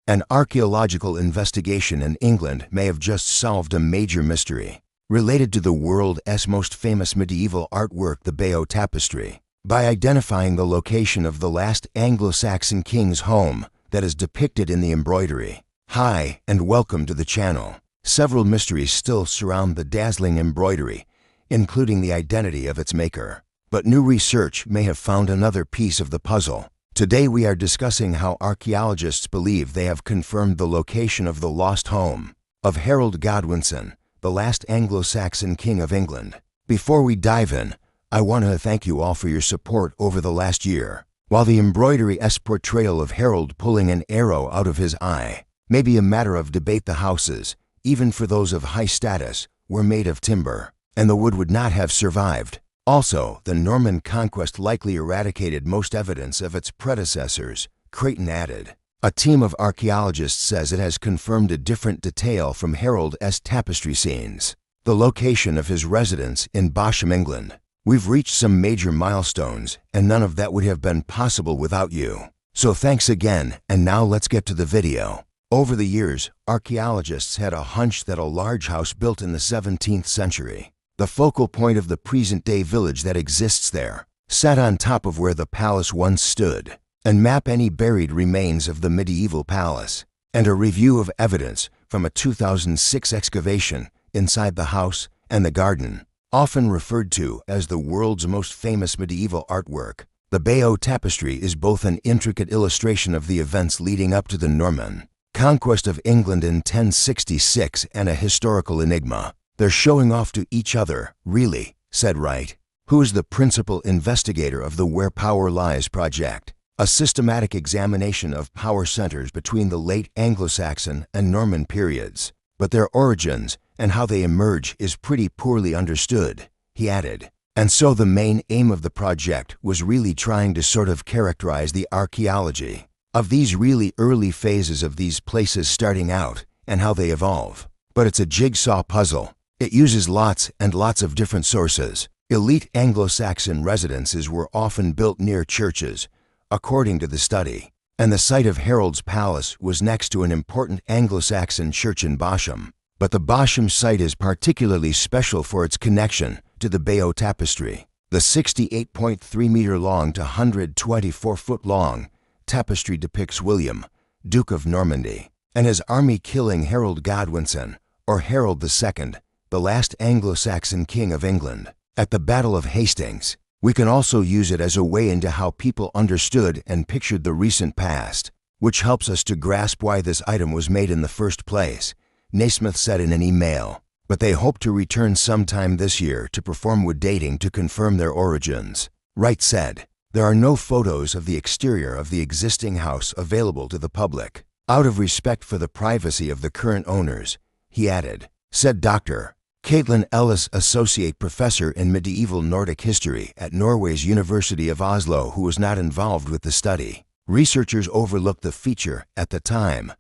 An archaeological investigation in England may have just solved a major mystery related to the world's most famous medieval artwork, the Bayeux Tapestry, by identifying the location of the last Anglo-Saxon king's home that is depicted in the embroidery. Hi, and welcome to the channel. Several mysteries still surround the dazzling embroidery, including the identity of its maker. But new research may have found another piece of the puzzle. Today we are discussing how archaeologists believe they have confirmed the location of the lost home of Harold Godwinson, the last Anglo-Saxon king of England. Before we dive in, I want to thank you all for your support over the last year. While the embroidery's portrayal of Harold pulling an arrow out of his eye may be a matter of debate, the houses, even for those of high status, were made of timber, and the wood would not have survived. Also, the Norman conquest likely eradicated most evidence of its predecessors, Creighton added. A team of archaeologists says it has confirmed a different detail from Harold's tapestry scenes: the location of his residence in Bayeux, England. We've reached some major milestones, and none of that would have been possible without you. So thanks again, and now let's get to the video. Over the years, archaeologists had a hunch that a large house built in the 17th century, the focal point of the present-day village that exists there, sat on top of where the palace once stood, and map any buried remains of the medieval palace, and a review of evidence from a 2006 excavation inside the house and the garden. Often referred to as the world's most famous medieval artwork, the Bayeux Tapestry is both an intricate illustration of the events leading up to the Norman conquest of England in 1066 and a historical enigma. They're showing off to each other, really, said Wright, who is the principal investigator of the Where Power Lies project, a systematic examination of power centers between the late Anglo-Saxon and Norman periods. But their origins and how they emerge is pretty poorly understood, he added. And so the main aim of the project was really trying to sort of characterize the archaeology of these really early phases of these places starting out and how they evolve. But it's a jigsaw puzzle. It uses lots and lots of different sources. Elite Anglo-Saxon residences were often built near churches, according to the study, and the site of Harold's palace was next to an important Anglo-Saxon church in Bayeux. But the Bayeux site is particularly special for its connection to the Bayeux Tapestry. The 68.3-meter long to 124-foot long tapestry depicts William, Duke of Normandy, and his army killing Harold Godwinson, or Harold II, the last Anglo-Saxon king of England, at the Battle of Hastings. We can also use it as a way into how people understood and pictured the recent past, which helps us to grasp why this item was made in the first place, Naismith said in an email. But they hope to return sometime this year to perform wood dating to confirm their origins. Wright said, there are no photos of the exterior of the existing house available to the public, out of respect for the privacy of the current owners, he added, said Dr. Caitlin Ellis, Associate Professor in Medieval Nordic History at Norway's University of Oslo, who was not involved with the study. Researchers overlooked the feature at the time.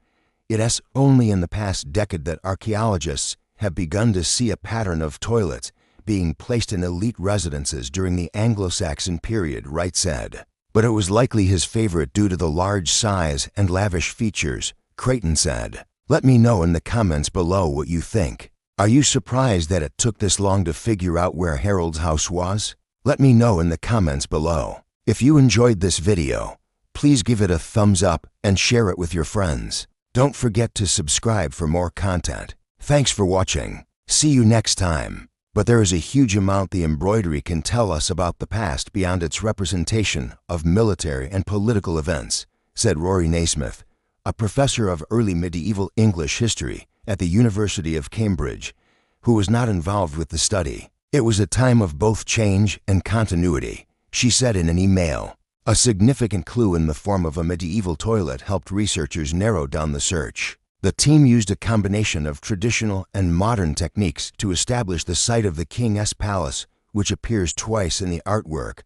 It's only in the past decade that archaeologists have begun to see a pattern of toilets being placed in elite residences during the Anglo-Saxon period, Wright said. But it was likely his favorite due to the large size and lavish features, Creighton said. Let me know in the comments below what you think. Are you surprised that it took this long to figure out where Harold's house was? Let me know in the comments below. If you enjoyed this video, please give it a thumbs up and share it with your friends. Don't forget to subscribe for more content. Thanks for watching. See you next time. But there is a huge amount the embroidery can tell us about the past beyond its representation of military and political events, said Rory Naismith, a professor of early medieval English history at the University of Cambridge, who was not involved with the study. It was a time of both change and continuity, she said in an email. A significant clue in the form of a medieval toilet helped researchers narrow down the search. The team used a combination of traditional and modern techniques to establish the site of the king's palace, which appears twice in the artwork,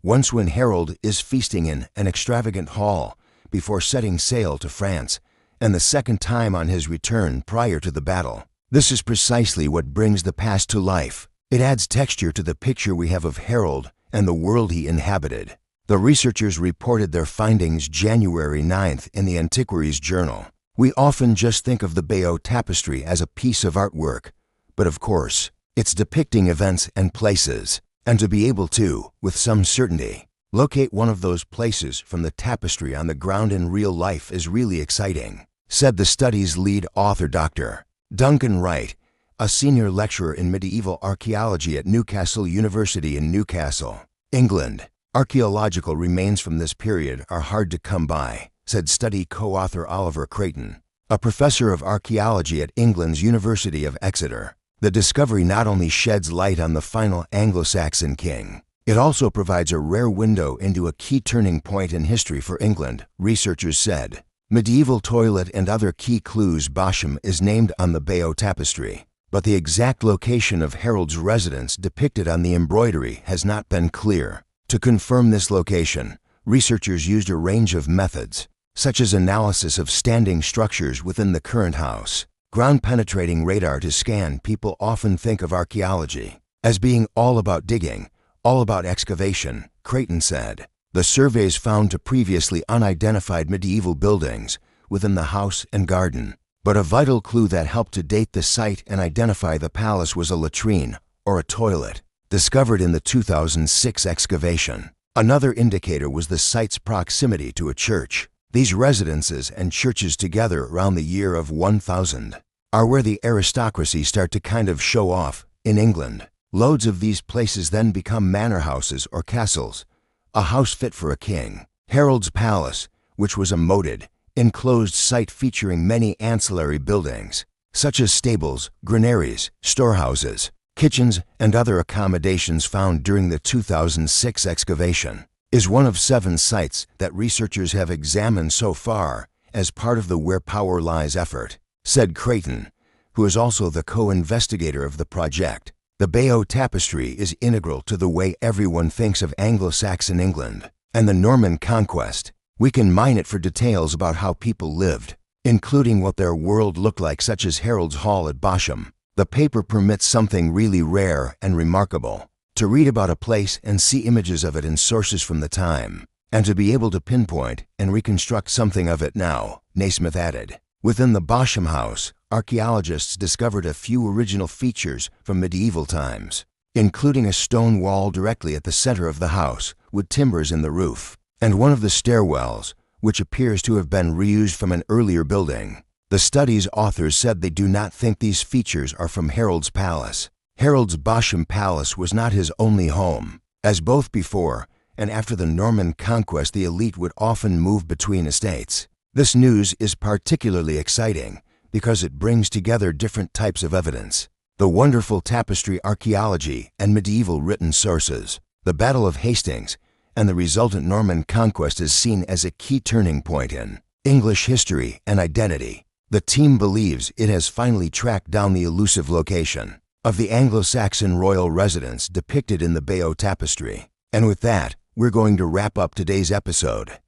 once when Harold is feasting in an extravagant hall before setting sail to France, and the second time on his return prior to the battle. This is precisely what brings the past to life. It adds texture to the picture we have of Harold and the world he inhabited. The researchers reported their findings January 9th in the Antiquaries Journal. We often just think of the Bayeux Tapestry as a piece of artwork, but of course, it's depicting events and places, and to be able to, with some certainty, locate one of those places from the tapestry on the ground in real life is really exciting, said the study's lead author, Dr. Duncan Wright, a senior lecturer in medieval archaeology at Newcastle University in Newcastle, England. Archaeological remains from this period are hard to come by, said study co-author Oliver Creighton, a professor of archaeology at England's University of Exeter. The discovery not only sheds light on the final Anglo-Saxon king, it also provides a rare window into a key turning point in history for England, researchers said. Medieval toilet and other key clues. Bosham is named on the Bayeux Tapestry, but the exact location of Harold's residence depicted on the embroidery has not been clear. To confirm this location, researchers used a range of methods, such as analysis of standing structures within the current house, ground-penetrating radar to scan. People often think of archaeology as being all about digging, all about excavation, Creighton said. The surveys found to previously unidentified medieval buildings within the house and garden, but a vital clue that helped to date the site and identify the palace was a latrine, or a toilet, discovered in the 2006 excavation. Another indicator was the site's proximity to a church. These residences and churches together around the year of 1000 are where the aristocracy start to kind of show off in England. Loads of these places then become manor houses or castles, a house fit for a king. Harold's Palace, which was a moated, enclosed site featuring many ancillary buildings, such as stables, granaries, storehouses, kitchens, and other accommodations found during the 2006 excavation, is one of 7 sites that researchers have examined so far as part of the Where Power Lies effort, said Creighton, who is also the co-investigator of the project. The Bayeux Tapestry is integral to the way everyone thinks of Anglo-Saxon England and the Norman conquest. We can mine it for details about how people lived, including what their world looked like, such as Harold's Hall at Bosham. The paper permits something really rare and remarkable: to read about a place and see images of it in sources from the time, and to be able to pinpoint and reconstruct something of it now, Naismith added. Within the Bosham house, archaeologists discovered a few original features from medieval times, including a stone wall directly at the center of the house with timbers in the roof, and one of the stairwells, which appears to have been reused from an earlier building. The study's authors said they do not think these features are from Harold's palace. Harold's Bosham Palace was not his only home, as both before and after the Norman conquest the elite would often move between estates. This news is particularly exciting because it brings together different types of evidence: the wonderful tapestry archaeology and medieval written sources. The Battle of Hastings and the resultant Norman conquest is seen as a key turning point in English history and identity. The team believes it has finally tracked down the elusive location of the Anglo-Saxon royal residence depicted in the Bayeux Tapestry. And with that, we're going to wrap up today's episode.